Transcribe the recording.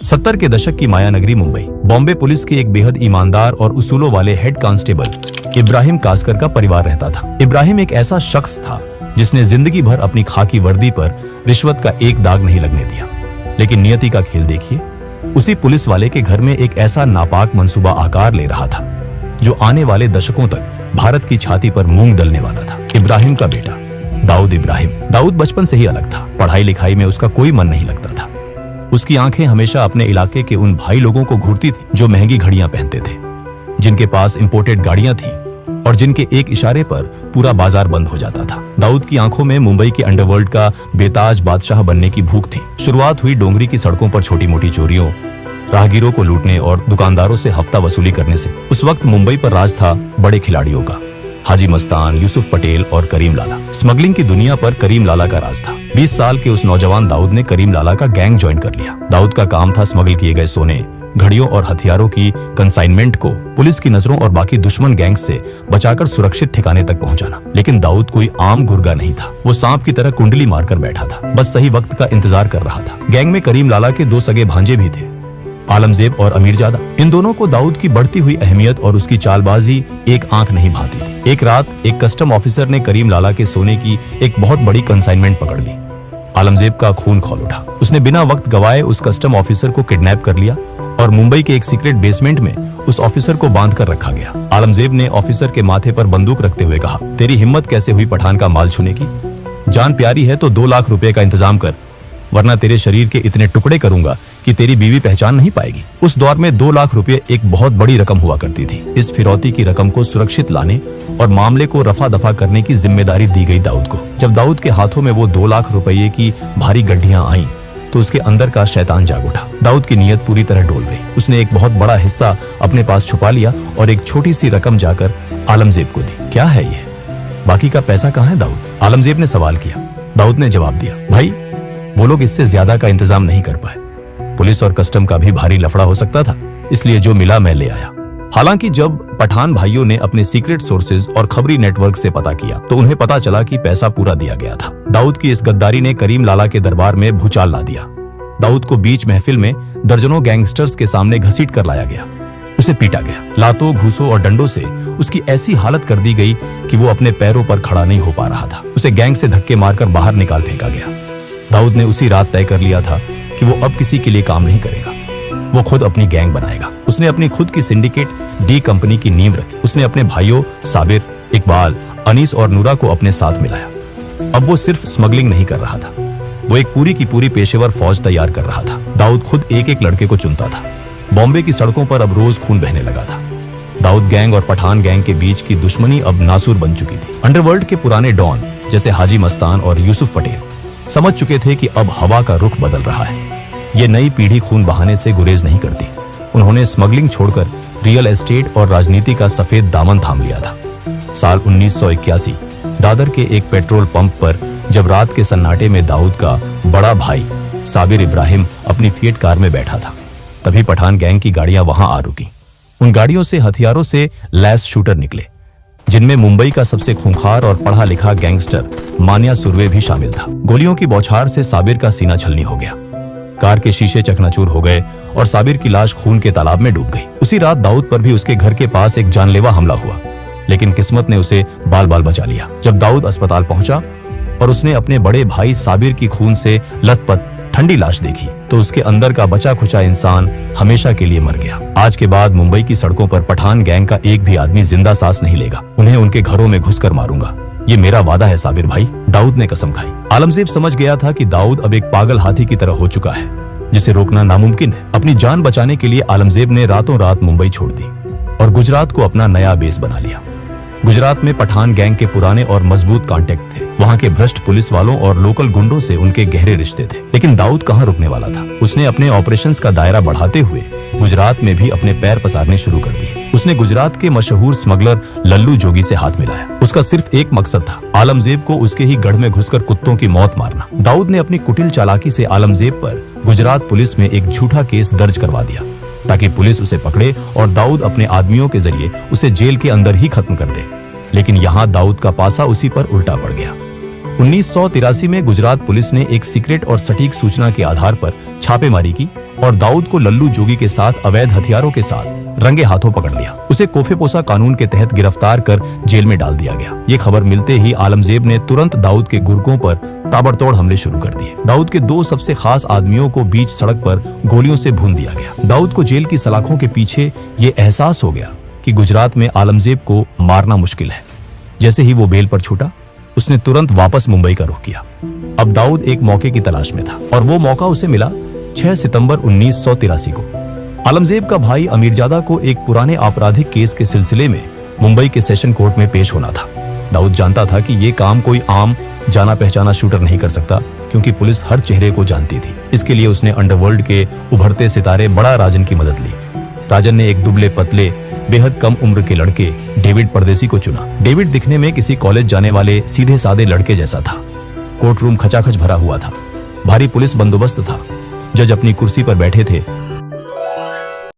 70 के दशक की माया नगरी मुंबई। बॉम्बे पुलिस के एक बेहद ईमानदार और उसूलों वाले हेड कांस्टेबल इब्राहिम कासकर का परिवार रहता था। इब्राहिम एक ऐसा शख्स था जिसने जिंदगी भर अपनी खाकी वर्दी पर रिश्वत का एक दाग नहीं लगने दिया। लेकिन नियति का खेल देखिए, उसी पुलिस वाले के घर में एक ऐसा नापाक मंसूबा आकार ले रहा था जो आने वाले दशकों तक भारत की छाती पर मूंग डलने वाला था। इब्राहिम का बेटा दाऊद इब्राहिम। दाऊद बचपन से ही अलग था। पढ़ाई लिखाई में उसका कोई मन नहीं लगता था। उसकी आंखें हमेशा अपने इलाके के उन भाई लोगों को घूरती थी जो महंगी घड़ियां पहनते थे, जिनके पास इंपोर्टेड गाड़ियां थीं और जिनके एक इशारे पर पूरा बाजार बंद हो जाता था। दाऊद की आंखों में मुंबई के अंडरवर्ल्ड का बेताज बादशाह बनने की भूख थी। शुरुआत हुई डोंगरी की सड़कों पर छोटी मोटी चोरियों, राहगीरों को लूटने और दुकानदारों से हफ्ता वसूली करने से। उस वक्त मुंबई पर राज था बड़े खिलाड़ियों का, हाजी मस्तान, यूसुफ पटेल और करीम लाला। स्मगलिंग की दुनिया पर करीम लाला का राज था। 20 साल के उस नौजवान दाऊद ने करीम लाला का गैंग ज्वाइन कर लिया। दाऊद का काम था स्मगल किए गए सोने, घड़ियों और हथियारों की कंसाइनमेंट को पुलिस की नजरों और बाकी दुश्मन गैंग से बचाकर सुरक्षित ठिकाने तक पहुंचाना। लेकिन दाऊद कोई आम गुर्गा नहीं था। वो सांप की तरह कुंडली मारकर बैठा था, बस सही वक्त का इंतजार कर रहा था। गैंग में करीम लाला के 2 सगे भांजे भी थे, आलमजेब और अमीरजादा। इन दोनों को दाऊद की बढ़ती हुई अहमियत और उसकी चालबाजी एक आंख नहीं भाती थी। एक रात एक कस्टम ऑफिसर ने करीम लाला के सोने की एक बहुत बड़ी कंसाइनमेंट पकड़ ली। आलमजेब का खून खौल उठा। उसने बिना वक्त गवाए उस कस्टम ऑफिसर को किडनैप कर लिया और मुंबई के एक सीक्रेट बेसमेंट में उस ऑफिसर को बांध कर रखा गया। आलमजेब ने ऑफिसर के माथे पर बंदूक रखते हुए कहा, तेरी हिम्मत कैसे हुई पठान का माल छूने की? जान प्यारी है तो 2 लाख रुपए का इंतजाम कर, वरना तेरे शरीर के इतने टुकड़े करूंगा कि तेरी बीवी पहचान नहीं पाएगी। उस दौर में 2 लाख रुपए एक बहुत बड़ी रकम हुआ करती थी। इस फिरौती की रकम को सुरक्षित लाने और मामले को रफा दफा करने की जिम्मेदारी दी गई दाऊद को। जब दाऊद के हाथों में वो 2 लाख रुपये की भारी गड्ढियां आईं, तो उसके अंदर का शैतान जाग उठा। दाऊद की नीयत पूरी तरह डोल गई। उसने एक बहुत बड़ा हिस्सा अपने पास छुपा लिया और एक छोटी सी रकम जाकर आलमजेब को दी। क्या है ये? बाकी का पैसा कहाँ है दाऊद? आलमजेब ने सवाल किया। दाऊद ने जवाब दिया, भाई वो लोग इससे ज्यादा का इंतजाम नहीं कर पाए। पुलिस और कस्टम का भी भारी लफड़ा हो सकता था, इसलिए जो मिला मैं ले आया। हालांकि जब पठान भाइयों ने अपने सीक्रेट सोर्सेज और खबरी नेटवर्क से पता किया तो उन्हें पता चला कि पैसा पूरा दिया गया था। दाऊद की इस गद्दारी ने करीम लाला के दरबार में भूचाल ला दिया। दाऊद को बीच महफिल में दर्जनों गैंगस्टर्स के सामने घसीट कर लाया गया। उसे पीटा गया। लातों, घूसों और डंडों से उसकी ऐसी हालत कर दी गई कि वो अपने पैरों पर खड़ा नहीं हो पा रहा था। उसे गैंग से धक्के मारकर बाहर निकाल फेंका गया। दाऊद ने उसी रात तय कर लिया था कि वो अब किसी के लिए काम नहीं करेगा, वो खुद अपनी गैंग बनाएगा। उसने अपनी खुद की सिंडिकेट डी कंपनी की नींव रखी। उसने अपने भाइयों साबिर, इकबाल, अनीस और नूरा को अपने साथ मिलाया। अब वो सिर्फ स्मगलिंग नहीं कर रहा था, वो एक पूरी की पूरी पेशेवर फौज तैयार कर रहा था। दाऊद खुद एक एक लड़के को चुनता था। बॉम्बे की सड़कों पर अब रोज खून बहने लगा था। दाऊद गैंग और पठान गैंग के बीच की दुश्मनी अब नासूर बन चुकी थी। अंडरवर्ल्ड के पुराने डॉन जैसे हाजी मस्तान और यूसुफ पटेल समझ चुके थे कि अब हवा का रुख बदल रहा है। ये नई पीढ़ी खून बहाने से गुरेज नहीं करती। उन्होंने स्मगलिंग छोड़कर रियल एस्टेट और राजनीति का सफेद दामन थाम लिया था। साल 1981 दादर के एक पेट्रोल पंप पर जब रात के सन्नाटे में दाऊद का बड़ा भाई साबिर इब्राहिम अपनी फिएट कार में बैठा था, तभी पठान गैंग की गाड़ियां वहां आ रुकी। उन गाड़ियों से हथियारों से लैस शूटर निकले, जिनमें मुंबई का सबसे खूंखार और पढ़ा लिखा गैंगस्टर मानिया सुर्वे भी शामिल था। गोलियों की बौछार से साबिर का सीना छलनी हो गया। कार के शीशे चकनाचूर हो गए और साबिर की लाश खून के तालाब में डूब गई। उसी रात दाऊद पर भी उसके घर के पास एक जानलेवा हमला हुआ, लेकिन किस्मत ने उसे बाल बाल बचा लिया। जब दाऊद अस्पताल पहुंचा और उसने अपने बड़े भाई साबिर की खून से लथपथ ठंडी लाश देखी, तो उसके अंदर का बचा खुचा इंसान हमेशा के लिए मर गया। आज के बाद मुंबई की सड़कों पर पठान गैंग का एक भी आदमी जिंदा सांस नहीं लेगा। उन्हें उनके घरों में घुसकर मारूंगा, ये मेरा वादा है साबिर भाई। दाऊद ने कसम खाई। आलमजेब समझ गया था कि दाऊद अब एक पागल हाथी की तरह हो चुका है, जिसे रोकना नामुमकिन है। अपनी जान बचाने के लिए आलमजेब ने रातों रात मुंबई छोड़ दी और गुजरात को अपना नया बेस बना लिया। गुजरात में पठान गैंग के पुराने और मजबूत कांटेक्ट थे। वहां के भ्रष्ट पुलिस वालों और लोकल गुंडों से उनके गहरे रिश्ते थे। लेकिन दाऊद कहां रुकने वाला था। उसने अपने ऑपरेशंस का दायरा बढ़ाते हुए गुजरात में भी अपने पैर पसारने शुरू कर दिए। उसने गुजरात के मशहूर स्मगलर लल्लू जोगी से हाथ मिलाया। उसका सिर्फ एक मकसद था, आलमजेब को उसके ही गढ़ में घुसकर कुत्तों की मौत मारना। दाऊद ने अपनी कुटिल चालाकी से आलमजेब पर गुजरात पुलिस में एक झूठा केस दर्ज करवा दिया, ताकि पुलिस उसे पकड़े और दाऊद अपने आदमियों के जरिए उसे जेल के अंदर ही खत्म कर दे। लेकिन यहाँ दाऊद का पासा उसी पर उल्टा पड़ गया। 1983 में गुजरात पुलिस ने एक सीक्रेट और सटीक सूचना के आधार पर छापेमारी की और दाऊद को लल्लू जोगी के साथ अवैध हथियारों के साथ रंगे हाथों पकड़ लिया। उसे कोफेपोसा कानून के तहत गिरफ्तार कर जेल में डाल दिया गया। ये खबर मिलते ही आलमजेब ने तुरंत दाऊद के गुर्गों पर ताबड़तोड़ हमले शुरू कर दिए। दाऊद के 2 सबसे खास आदमियों को बीच सड़क पर गोलियों से भून दिया गया। दाऊद को जेल की सलाखों के पीछे ये एहसास हो गया कि गुजरात में आलमजेब को मारना मुश्किल है। जैसे ही वो बेल पर छूटा, उसने तुरंत वापस मुंबई का रुख किया। अब दाऊद एक मौके की तलाश में था और वो मौका उसे मिला 6 सितंबर 1983 को। आलमजेब का भाई अमीरजादा को एक पुराने आपराधिक केस के सिलसिले में मुंबई के सेशन कोर्ट में पेश होना था। दाऊद जानता था कि ये काम कोई आम जाना पहचाना शूटर नहीं कर सकता, क्योंकि पुलिस हर चेहरे को जानती थी। इसके लिए उसने अंडरवर्ल्ड के उभरते सितारे बड़ा राजन की मदद ली। राजन ने एक दुबले पतले बेहद कम उम्र के लड़के डेविड परदेसी को चुना। डेविड दिखने में किसी कॉलेज जाने वाले सीधे सादे लड़के जैसा था। कोर्ट रूम खचाखच भरा हुआ था। भारी पुलिस बंदोबस्त था। जज अपनी कुर्सी पर बैठे थे